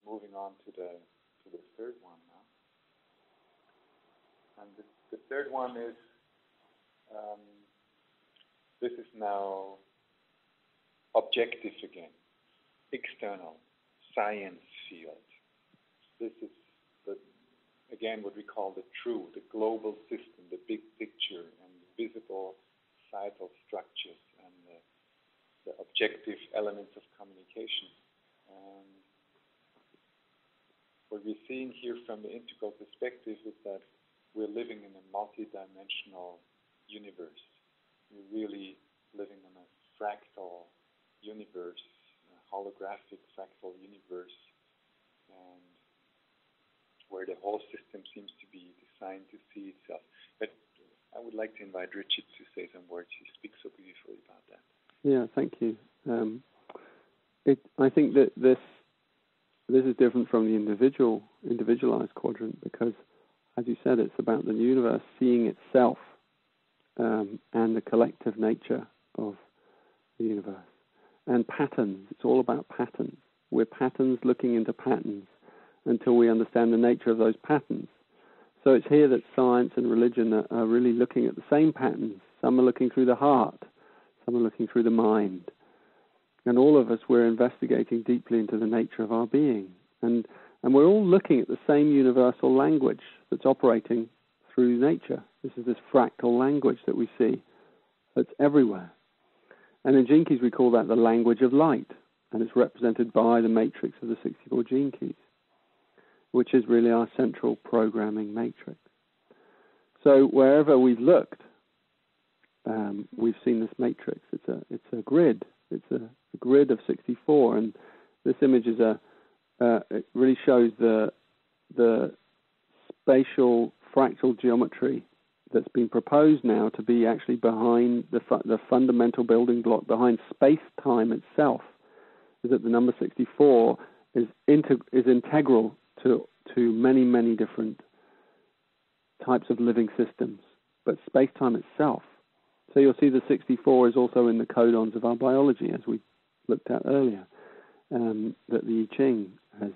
moving on to the third one now. And the third one is, this is now objective again, external, science field. This is, again, what we call the true, the global system, the big picture, and the visible societal structures, and the objective elements of communication. And what we're seeing here from the integral perspective is that we're living in a multi-dimensional universe. We're really living in a fractal universe, a holographic fractal universe, and where the whole system seems to be designed to see itself. But I would like to invite Richard to say some words. He speaks so beautifully about that. Yeah, thank you. I think that this is different from the individualized quadrant because, as you said, it's about the universe seeing itself and the collective nature of the universe. And patterns, it's all about patterns. We're patterns looking into patterns until we understand the nature of those patterns. So it's here that science and religion are really looking at the same patterns. Some are looking through the heart, some are looking through the mind. And all of us, we're investigating deeply into the nature of our being. And we're all looking at the same universal language that's operating through nature. This is this fractal language that we see that's everywhere. And in Gene Keys, we call that the language of light. And it's represented by the matrix of the 64 gene keys, which is really our central programming matrix. So wherever we've looked, we've seen this matrix. It's a grid. It's a grid of 64, and this image is it really shows the spatial fractal geometry that's been proposed now to be actually behind the fundamental building block behind space-time itself. Is that the number 64 is integral to many, many different types of living systems, but space-time itself. So you'll see the 64 is also in the codons of our biology, as we looked at earlier, that the I Ching has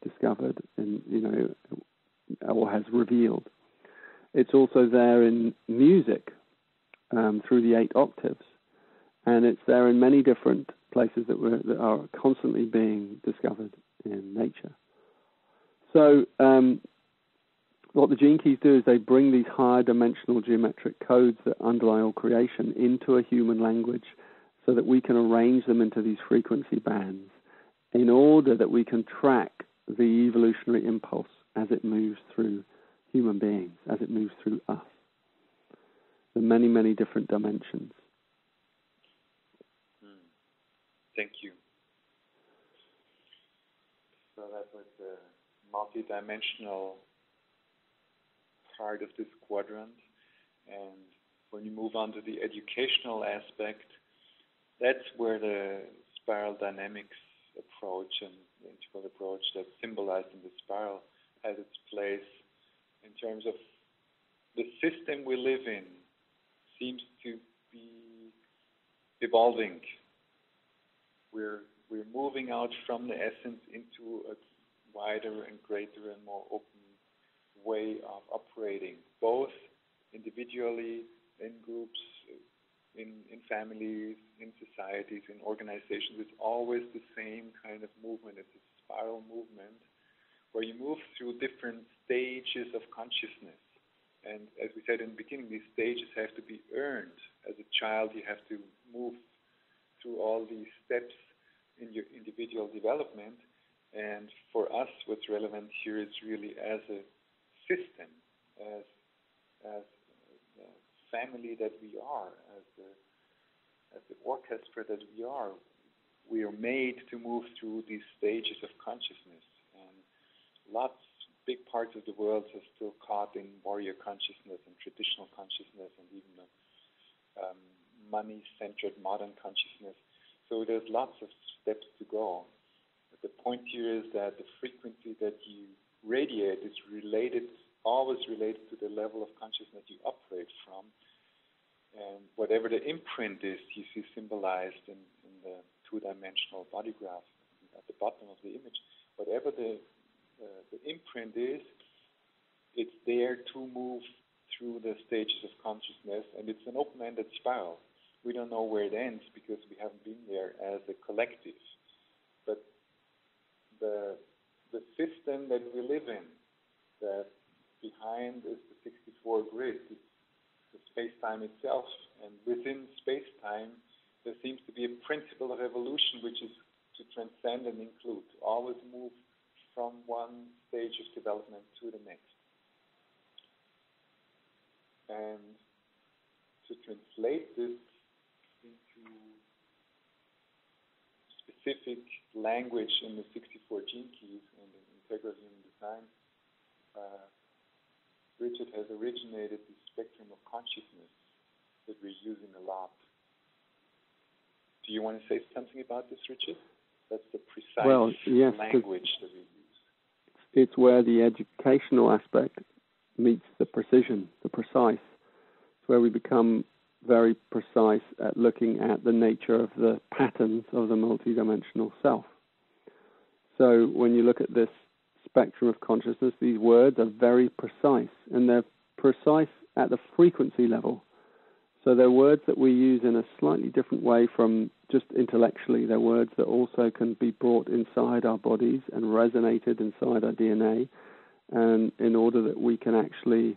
discovered and or has revealed. It's also there in music through the 8 octaves, and it's there in many different places that are constantly being discovered in nature. So what the gene keys do is they bring these higher dimensional geometric codes that underlie all creation into a human language so that we can arrange them into these frequency bands in order that we can track the evolutionary impulse as it moves through human beings, as it moves through us. The many, many different dimensions. Thank you. So that was the multi-dimensional part of this quadrant. And when you move on to the educational aspect, that's where the spiral dynamics approach and the integral approach that's symbolized in the spiral has its place in terms of the system we live in seems to be evolving. We're moving out from the essence into a wider and greater and more open way of operating, both individually, in groups, in families, in societies, in organizations. It's always the same kind of movement. It's a spiral movement where you move through different stages of consciousness. And as we said in the beginning, these stages have to be earned. As a child, you have to move through all these steps in your individual development. And for us, what's relevant here is really as a system, as the family that we are, as the orchestra that we are made to move through these stages of consciousness. And big parts of the world are still caught in warrior consciousness and traditional consciousness and even money-centered modern consciousness. So there's lots of steps to go. But the point here is that the frequency that you radiate is always related to the level of consciousness you operate from. And whatever the imprint is, you see symbolized in the two-dimensional body graph at the bottom of the image. whatever the imprint is, it's there to move through the stages of consciousness, and it's an open-ended spiral. We don't know where it ends because we haven't been there as a collective. But the system that we live in, that behind is the 64 grid, it's the space-time itself, and within space-time there seems to be a principle of evolution which is to transcend and include, to always move from one stage of development to the next. And to translate this into specific language in the 64 gene keys and in integral human design, Richard has originated the spectrum of consciousness that we're using a lot. Do you want to say something about this, Richard? That's the precise language that we use. It's where the educational aspect meets the precision, the precise. It's where we become very precise at looking at the nature of the patterns of the multidimensional self. So when you look at this spectrum of consciousness, these words are very precise, and they're precise at the frequency level. So they're words that we use in a slightly different way from just intellectually. They're words that also can be brought inside our bodies and resonated inside our DNA, and in order that we can actually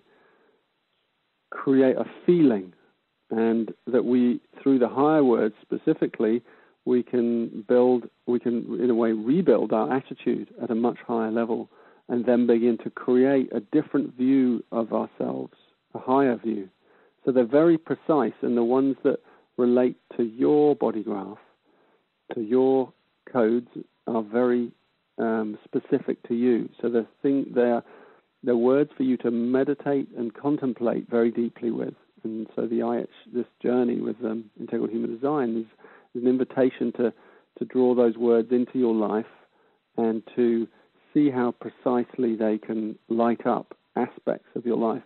create a feeling, and that we, through the higher words specifically, we can in a way rebuild our attitude at a much higher level, and then begin to create a different view of ourselves, a higher view. So they're very precise, and the ones that relate to your body graph, to your codes, are very specific to you. So they're words for you to meditate and contemplate very deeply with. And so this journey with Integral Human Design is an invitation to draw those words into your life and to see how precisely they can light up aspects of your life,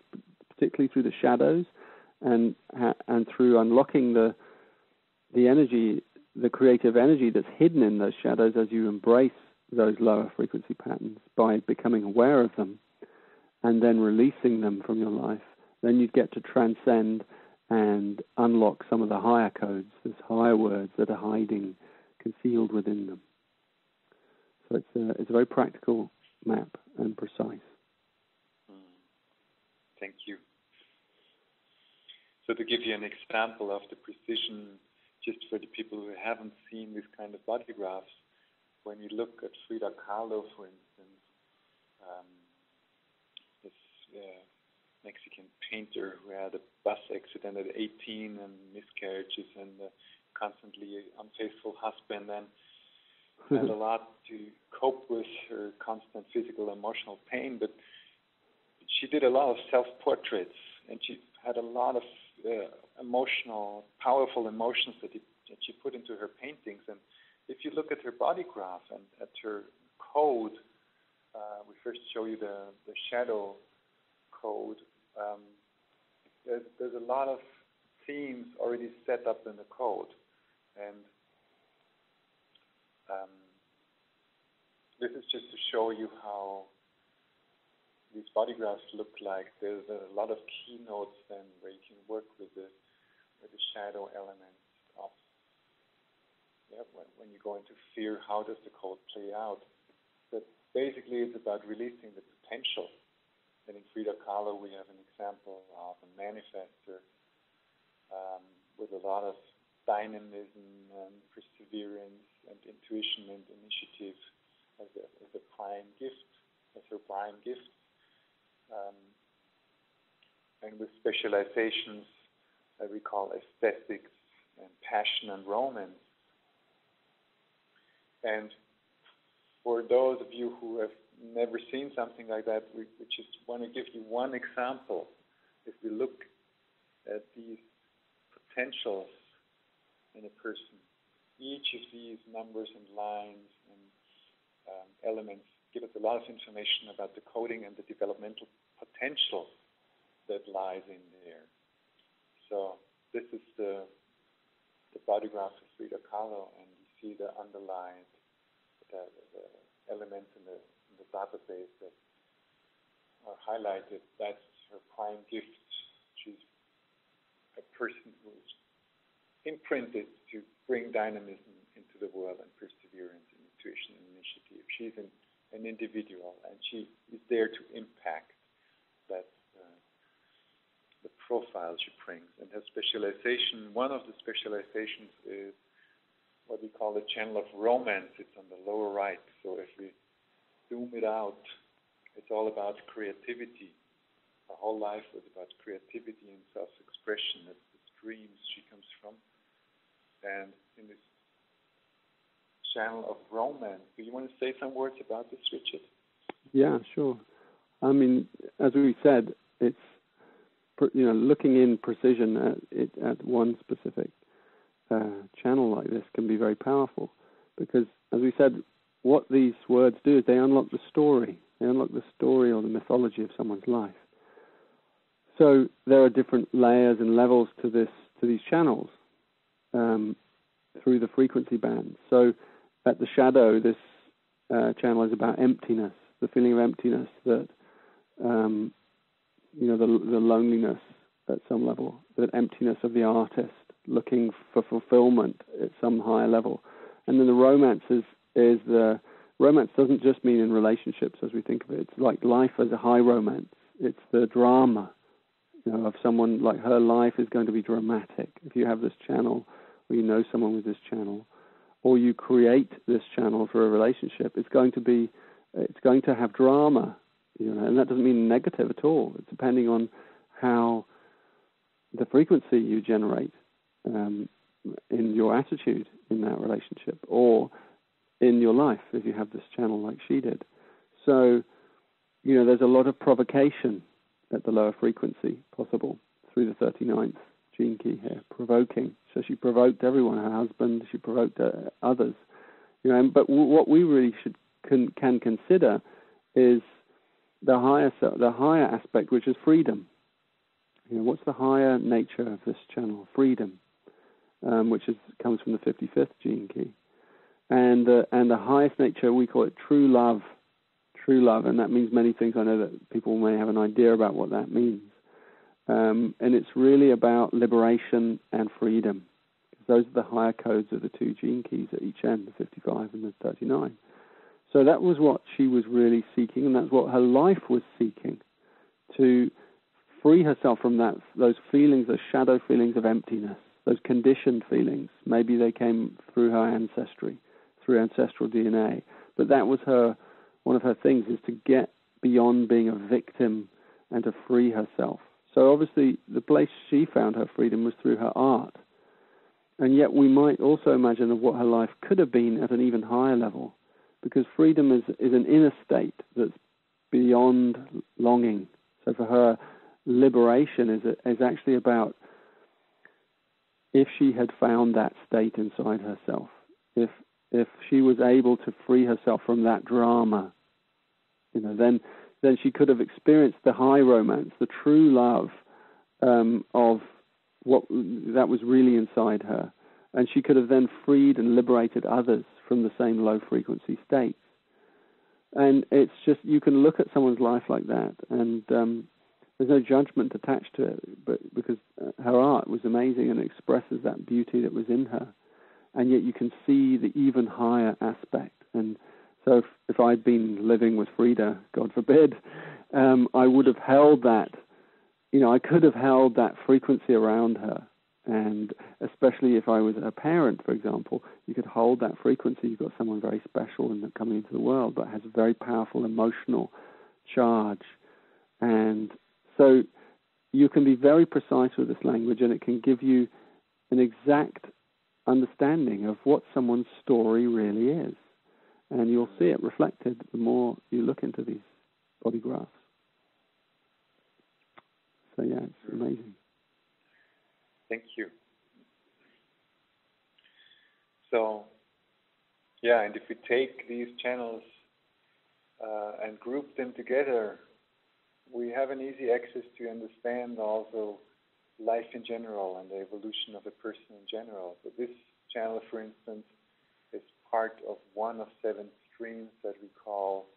particularly through the shadows, and through unlocking the energy, the creative energy that's hidden in those shadows as you embrace those lower frequency patterns by becoming aware of them and then releasing them from your life. Then you get to transcend and unlock some of the higher codes, those higher words that are hiding, concealed within them. So it's a very practical map and precise. Thank you. So to give you an example of the precision, just for the people who haven't seen this kind of body graphs, when you look at Frida Kahlo, for instance, this Mexican painter who had a bus accident at 18 and miscarriages and a constantly unfaithful husband, and had a lot to cope with her constant physical and emotional pain, but she did a lot of self-portraits, and she had a lot of powerful emotions that she put into her paintings. And if you look at her body graph and at her code, we first show you the shadow code. There's a lot of themes already set up in the code, and this is just to show you how these body graphs look like. There's a lot of keynotes then where you can work with the shadow elements of when you go into fear, how does the code play out? But basically it's about releasing the potential. And in Frida Kahlo we have an example of a manifestor with a lot of dynamism and perseverance and intuition and initiative as a prime gift, as her prime gift. And with specializations that we call aesthetics and passion and romance. And for those of you who have never seen something like that, we just want to give you one example. If we look at these potentials in a person, each of these numbers and lines and elements give us a lot of information about the coding and the developmental potential that lies in there. So this is the body graph of Frida Kahlo, and you see the underlined, elements in the database that are highlighted. That's her prime gift. She's a person who's imprinted to bring dynamism into the world and perseverance and intuition and initiative. She's an individual, and she is there to impact that the profile she brings. And her specialization, one of the specializations is what we call the channel of romance. It's on the lower right. So if we zoom it out, it's all about creativity. Her whole life was about creativity and self-expression. That's the streams she comes from. And in this channel of romance, do you want to say some words about this, Richard? Yeah, sure. I mean, as we said, it's looking in precision at one specific channel like this can be very powerful, because, as we said, what these words do is they unlock the story. They unlock the story or the mythology of someone's life. So there are different layers and levels to these channels through the frequency bands. So at the shadow, this channel is about emptiness, the feeling of emptiness that the loneliness at some level, that emptiness of the artist looking for fulfillment at some higher level. And then the romance romance doesn't just mean in relationships as we think of it. It's like life as a high romance. It's the drama, of someone, like her life is going to be dramatic. If you have this channel, or you know someone with this channel, or you create this channel for a relationship, it's going to have drama, and that doesn't mean negative at all. It's depending on how the frequency you generate in your attitude in that relationship, or in your life if you have this channel like she did. So, there's a lot of provocation at the lower frequency possible through the 39th gene key here, provoking. So she provoked everyone, her husband, she provoked others. But what we really can consider is the higher aspect, which is freedom. What's the higher nature of this channel? Freedom, which comes from the 55th gene key. And the highest nature, we call it true love, and that means many things. I know that people may have an idea about what that means. And it's really about liberation and freedom. Those are the higher codes of the two gene keys at each end, the 55 and the 39. So that was what she was really seeking, and that's what her life was seeking, to free herself from those feelings, those shadow feelings of emptiness, those conditioned feelings. Maybe they came through her ancestry, through ancestral DNA. But that was one of her things, is to get beyond being a victim and to free herself. So obviously the place she found her freedom was through her art. And yet we might also imagine of what her life could have been at an even higher level, because freedom is an inner state that's beyond longing. So for her, liberation is actually about, if she had found that state inside herself, if she was able to free herself from that drama, then she could have experienced the high romance, the true love of what that was really inside her, and she could have then freed and liberated others from the same low frequency states. And it's just, you can look at someone's life like that, and there's no judgment attached to it, but because her art was amazing and expresses that beauty that was in her. And yet you can see the even higher aspect. And so if I'd been living with Frida, God forbid, I would have held that, I could have held that frequency around her. And especially if I was a parent, for example, you could hold that frequency. You've got someone very special and coming into the world, but has a very powerful emotional charge. And so you can be very precise with this language, and it can give you an exact understanding of what someone's story really is. And you'll see it reflected the more you look into these body graphs. So yeah, it's amazing. Thank you. So, and if we take these channels and group them together, we have an easy access to understand also life in general and the evolution of a person in general. So this channel, for instance, is part of one of 7 streams that we call,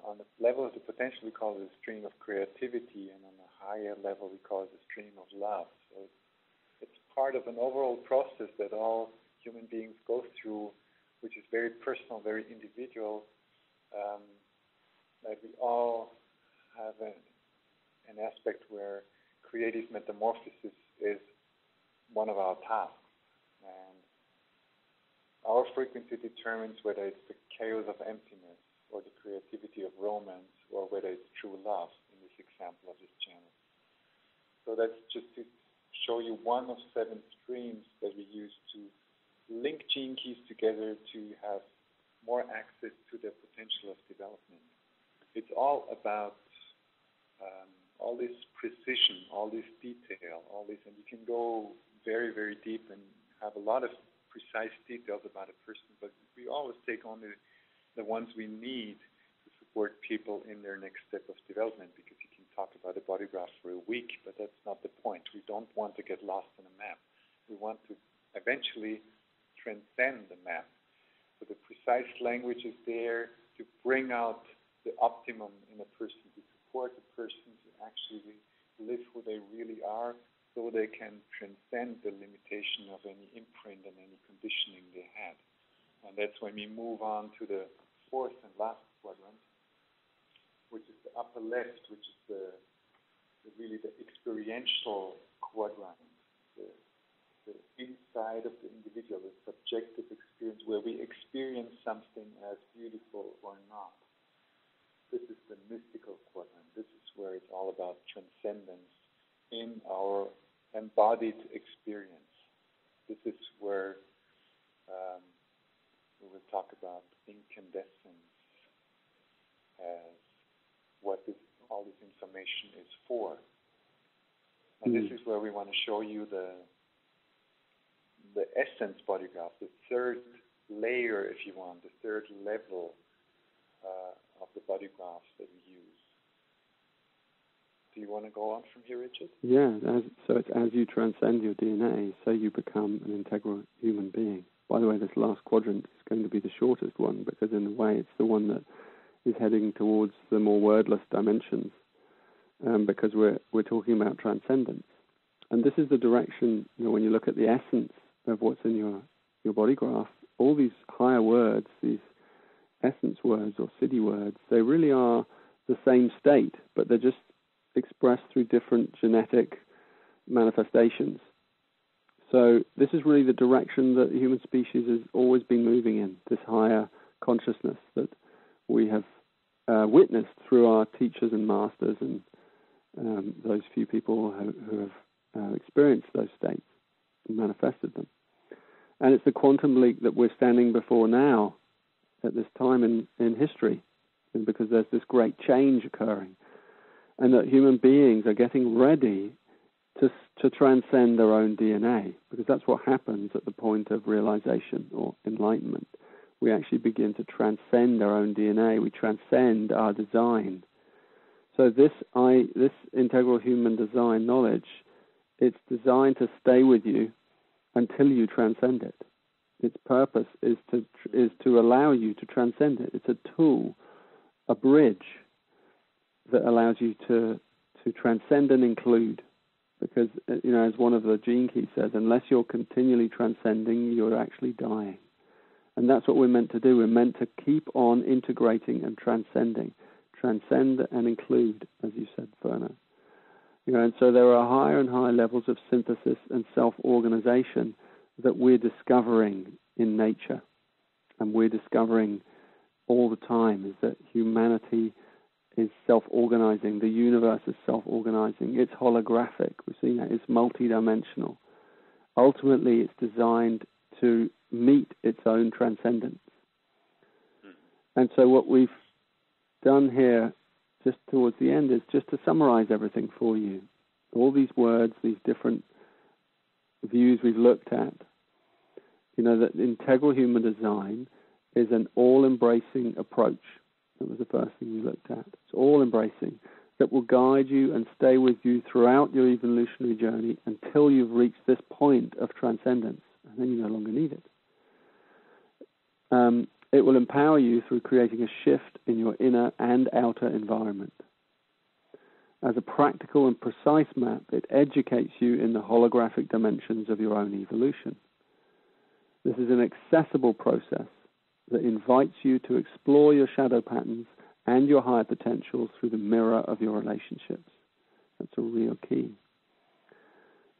on the level of the potential, we call it a stream of creativity, and on a higher level, we call it a stream of love. So it's part of an overall process that all human beings go through, which is very personal, very individual, that we all have an aspect where creative metamorphosis is one of our tasks. And our frequency determines whether it's the chaos of emptiness or the creativity of romance, or whether it's true love in this example of this channel. So that's just to show you one of 7 streams that we use to link gene keys together to have more access to the potential of development. It's all about all this precision, all this detail, all this, and you can go very, very deep and have a lot of precise details about a person, but we always take only the ones we need to support people in their next step of development, because you can talk about a body graph for a week, but that's not the point. We don't want to get lost in a map. We want to eventually transcend the map. So the precise language is there to bring out the optimum in a person, to support the person to actually live who they really are, so they can transcend the limitation of any imprint and any conditioning they had. And that's when we move on to the 4th and last quadrant, which is the upper left, which is really the experiential quadrant, the inside of the individual, the subjective experience, where we experience something as beautiful or not. This is the mystical quadrant. This is where it's all about transcendence in our embodied experience. This is where we will talk about incandescence as what all this information is for. And this is where we want to show you the essence body graph, the 3rd layer, if you want, the 3rd level of the body graphs that we use. Do you want to go on from here, Richard? Yeah, so it's as you transcend your DNA, so you become an integral human being. By the way, this last quadrant is going to be the shortest one, because in a way it's the one that is heading towards the more wordless dimensions, because we're talking about transcendence. And this is the direction, when you look at the essence of what's in your body graph, all these higher words, these essence words or siddhi words, they really are the same state, but they're just expressed through different genetic manifestations. So this is really the direction that the human species has always been moving in, this higher consciousness that we have witnessed through our teachers and masters and those few people who have experienced those states and manifested them. And it's the quantum leap that we're standing before now at this time in history, and because there's this great change occurring, and that human beings are getting ready to transcend their own DNA, because that's what happens at the point of realization or enlightenment. We actually begin to transcend our own DNA. We transcend our design. So this integral human design knowledge, it's designed to stay with you until you transcend it. Its purpose is to allow you to transcend it. It's a tool, a bridge that allows you to transcend and include. Because, as one of the gene keys says, unless you're continually transcending, you're actually dying. And that's what we're meant to do. We're meant to keep on integrating and transcending. Transcend and include, as you said, Werner. And so there are higher and higher levels of synthesis and self-organization that we're discovering in nature. And we're discovering all the time is that humanity is self-organizing. The universe is self-organizing. It's holographic. We're seeing that. It's multidimensional. Ultimately, it's designed to meet its own transcendence. And so what we've done here just towards the end is just to summarize everything for you. All these words, these different views we've looked at, that integral human design is an all-embracing approach. That was the first thing we looked at. It's all-embracing, that will guide you and stay with you throughout your evolutionary journey until you've reached this point of transcendence, and then you no longer need it. It will empower you through creating a shift in your inner and outer environment. As a practical and precise map, it educates you in the holographic dimensions of your own evolution. This is an accessible process that invites you to explore your shadow patterns and your higher potentials through the mirror of your relationships. That's a real key.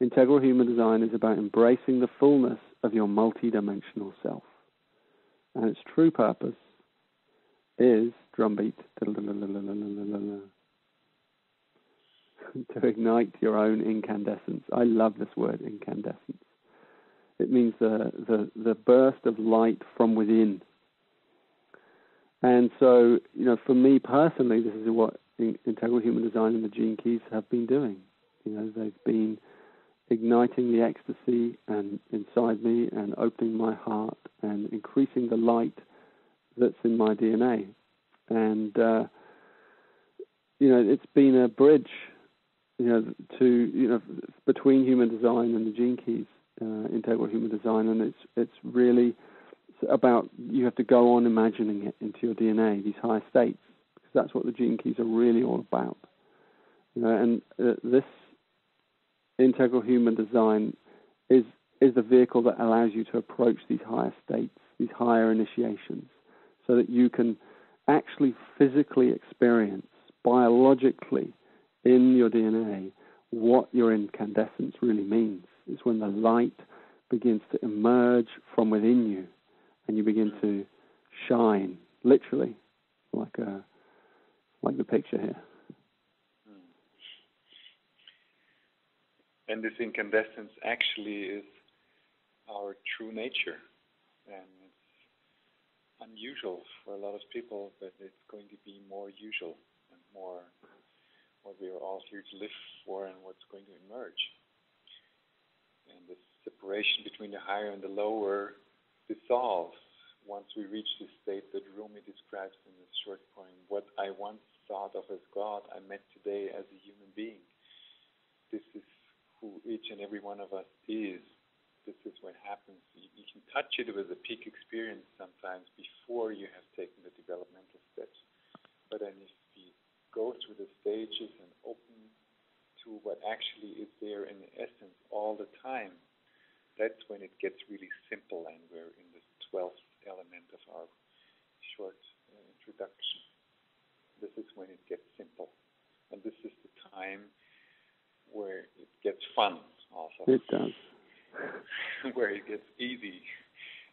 Integral Human Design is about embracing the fullness of your multidimensional self. And its true purpose is, drumbeat, to ignite your own incandescence. I love this word, incandescence. It means the burst of light from within. And so, for me personally, this is what Integral Human Design and the Gene Keys have been doing. They've been igniting the ecstasy and inside me and opening my heart and increasing the light that's in my DNA. And, it's been a bridge, between human design and the Gene Keys, Integral Human Design. And it's really about, you have to go on imagining it into your DNA, these higher states, because that's what the Gene Keys are really all about. This Integral Human Design is the vehicle that allows you to approach these higher states, these higher initiations, so that you can actually physically experience, biologically, in your DNA, what your incandescence really means. It's when the light begins to emerge from within you, and you begin to shine, literally, like the picture here. And this incandescence actually is our true nature. And it's unusual for a lot of people, but it's going to be more usual and more what we are all here to live for and what's going to emerge. And the separation between the higher and the lower dissolves once we reach this state that Rumi describes in this short poem. What I once thought of as God, I met today as a human being. This is who each and every one of us is. This is what happens. You can touch it with a peak experience sometimes before you have taken the developmental steps. But then if you go through the stages and open to what actually is there in essence all the time, that's when it gets really simple, and we're in the 12th element of our short introduction. This is when it gets simple. And this is the time where it gets fun also. It does. Where it gets easy,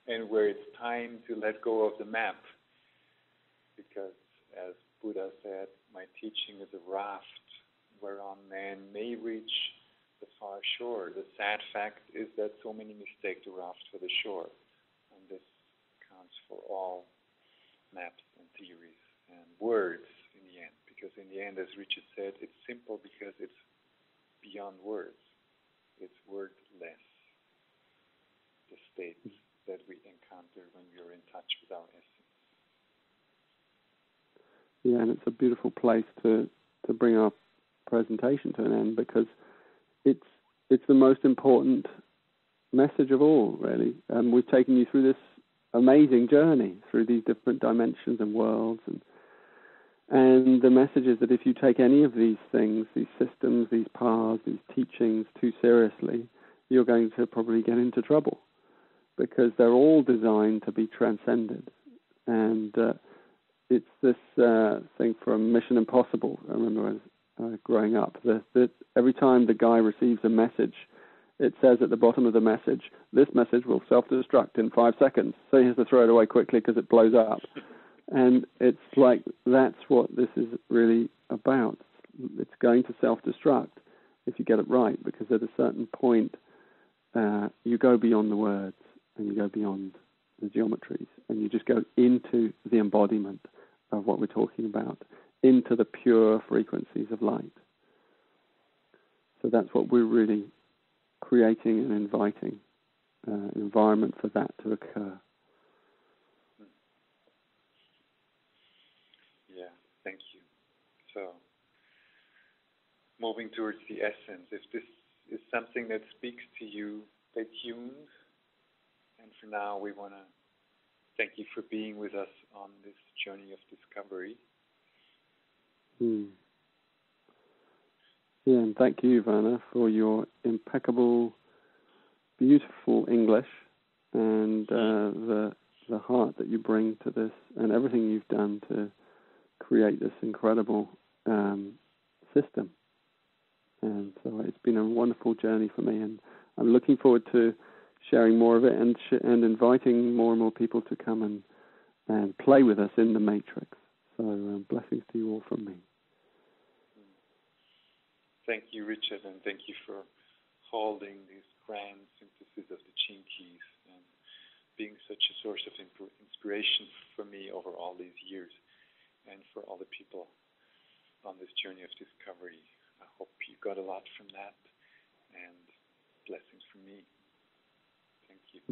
and where it's time to let go of the map. Because as Buddha said, my teaching is a raft whereon man may reach the far shore. The sad fact is that so many mistake the raft for the shore. And this counts for all maps and theories and words in the end. Because in the end, as Richard said, it's simple because it's beyond words. It's wordless. The states that we encounter when we are in touch with our essence. Yeah, and it's a beautiful place to bring our presentation to an end, because it's the most important message of all, really. We've taken you through this amazing journey through these different dimensions and worlds, and the message is that if you take any of these things, these systems, these paths, these teachings too seriously, you're going to probably get into trouble, because they're all designed to be transcended. And it's this thing from Mission Impossible. I remember as growing up, that every time the guy receives a message, it says at the bottom of the message, this message will self-destruct in 5 seconds. So he has to throw it away quickly because it blows up. And it's like, that's what this is really about. It's going to self-destruct if you get it right, because at a certain point, you go beyond the words and you go beyond the geometries, and you just go into the embodiment of what we're talking about, into the pure frequencies of light. So that's what we're really creating and inviting, an environment for that to occur. Yeah, thank you. So, moving towards the essence, if this is something that speaks to you, stay tuned. And for now, we want to thank you for being with us on this journey of discovery. Yeah, and thank you, Werner, for your impeccable, beautiful English and the heart that you bring to this and everything you've done to create this incredible system. And so it's been a wonderful journey for me, and I'm looking forward to sharing more of it and inviting more and more people to come and play with us in the matrix. So blessings to you all from me. Thank you, Richard, and thank you for holding this grand synthesis of the gene keys and being such a source of inspiration for me over all these years and for all the people on this journey of discovery. I hope you got a lot from that, and blessings from me. Thank you.